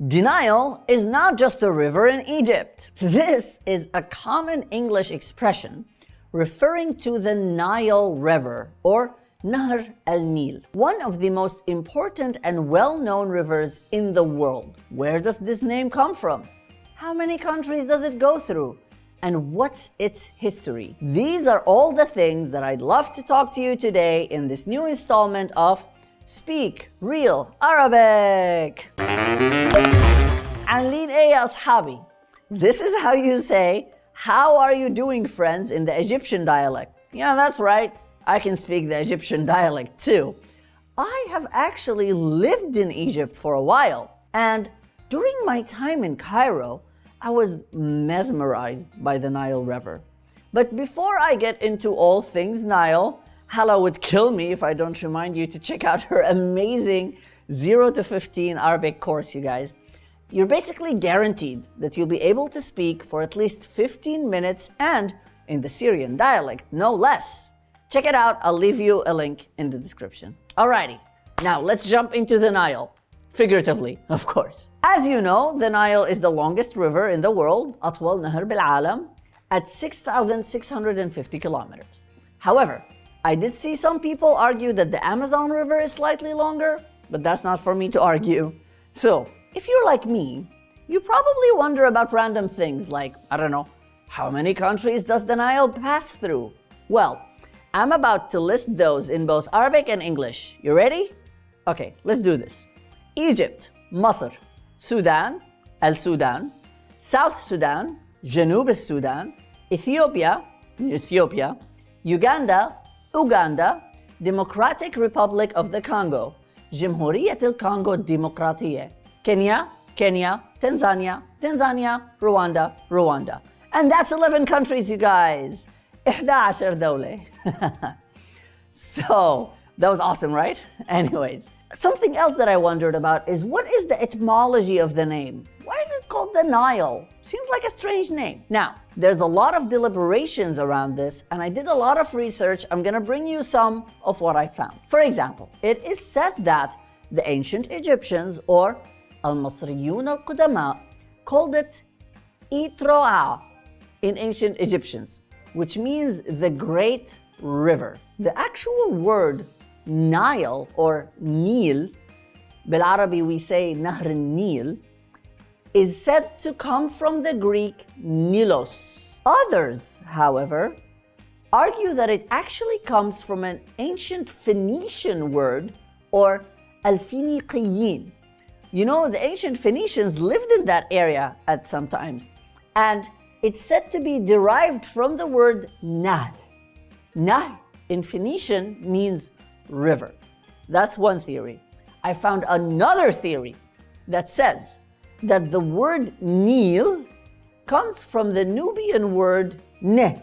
The Nile is not just a river in Egypt. This is a common English expression referring to the Nile River, or Nahr al-Nil, one of the most important and well-known rivers in the world. Where does this name come from? How many countries does it go through? And what's its history? These are all the things that I'd love to talk to you today in this new installment of Speak Real Arabic. عاملين ايه يا أصحابي? This is how you say, how are you doing, friends, in the Egyptian dialect. Yeah, that's right. I can speak the Egyptian dialect too. I have actually lived in Egypt for a while, and during my time in Cairo, I was mesmerized by the Nile River. But before I get into all things Nile, Hala would kill me if I don't remind you to check out her amazing 0 to 15 Arabic course, you guys. You're basically guaranteed that you'll be able to speak for at least 15 minutes and in the Syrian dialect, no less. Check it out, I'll leave you a link in the description. Alrighty, now let's jump into the Nile. Figuratively, of course. As you know, the Nile is the longest river in the world, أطول نهر بالعالم, at 6,650 kilometers. However, I did see some people argue that the Amazon River is slightly longer, but that's not for me to argue. So, if you're like me, you probably wonder about random things like, I don't know, how many countries does the Nile pass through? Well, I'm about to list those in both Arabic and English. You ready? Okay, let's do this. Egypt, Masr, Sudan, El Sudan, South Sudan, Janub al-Sudan, Ethiopia, Uganda, Democratic Republic of the Congo, جمهورية الكونغو الديمقراطية, Kenya, Tanzania, Rwanda. And that's 11 countries, you guys. 11 دولة. So, that was awesome, right? Anyways, something else that I wondered about is what is the etymology of the name? Why is it called the Nile? Seems like a strange name. Now, there's a lot of deliberations around this, and I did a lot of research. I'm gonna bring you some of what I found. For example, it is said that the ancient Egyptians, or Al-Masriyun al-Qudama, called it Itro'a in ancient Egyptians, which means the great river. The actual word Nile or Nil, بالعربي we say نهر النيل, is said to come from the Greek Nilos. Others, however, argue that it actually comes from an ancient Phoenician word, or Al-Finiqiyin. You know, the ancient Phoenicians lived in that area at some times, and it's said to be derived from the word Nahl. Nahl in Phoenician means river. That's one theory. I found another theory that says that the word Nil comes from the Nubian word ne,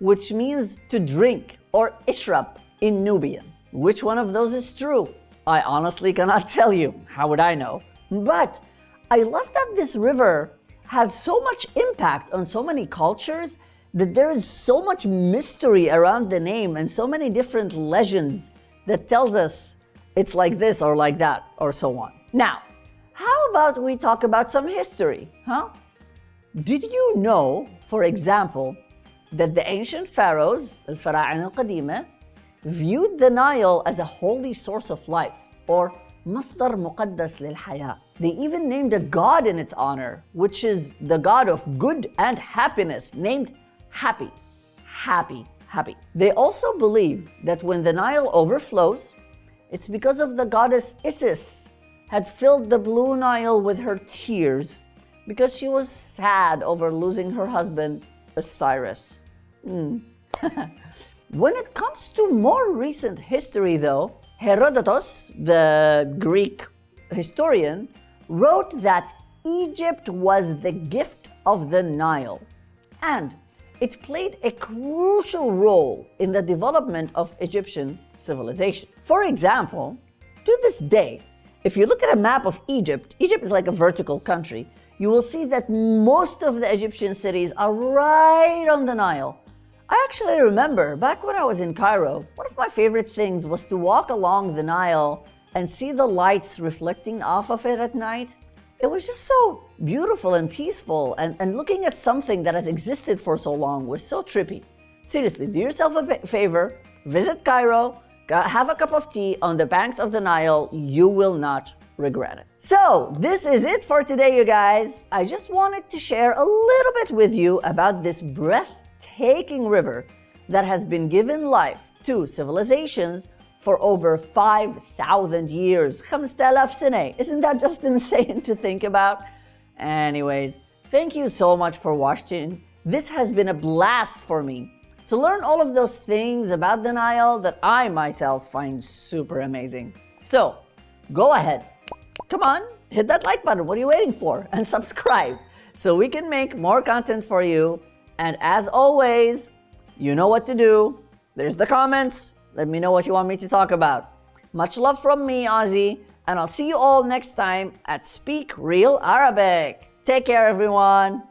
which means to drink, or ishrab in Nubian. Which one of those is true? I honestly cannot tell you. How would I know? But I love that this river has so much impact on so many cultures that there is so much mystery around the name and so many different legends that tells us it's like this or like that or so on. Now, how about we talk about some history, huh? Did you know, for example, that the ancient pharaohs, الفراعنة القديمة, viewed the Nile as a holy source of life, or مصدر مقدس للحياة. They even named a god in its honor, which is the god of good and happiness, named Happy. They also believe that when the Nile overflows, it's because of the goddess Isis had filled the blue Nile with her tears because she was sad over losing her husband, Osiris. When it comes to more recent history though, Herodotus, the Greek historian, wrote that Egypt was the gift of the Nile, and it played a crucial role in the development of Egyptian civilization. For example, to this day, if you look at a map of Egypt is like a vertical country, you will see that most of the Egyptian cities are right on the Nile. I actually remember back when I was in Cairo, one of my favorite things was to walk along the Nile and see the lights reflecting off of it at night. It was just so beautiful and peaceful, and looking at something that has existed for so long was so trippy. Seriously, do yourself a favor, visit Cairo, have a cup of tea on the banks of the Nile. You will not regret it. So, this is it for today, you guys. I just wanted to share a little bit with you about this breathtaking river that has been given life to civilizations for over 5,000 years. 5,000 سنة. Isn't that just insane to think about? Anyways, thank you so much for watching. This has been a blast for me to learn all of those things about the Nile that I myself find super amazing. So, go ahead. Come on, hit that like button. What are you waiting for? And subscribe so we can make more content for you. And as always, you know what to do. There's the comments. Let me know what you want me to talk about. Much love from me, Ozzy, and I'll see you all next time at Speak Real Arabic. Take care, everyone.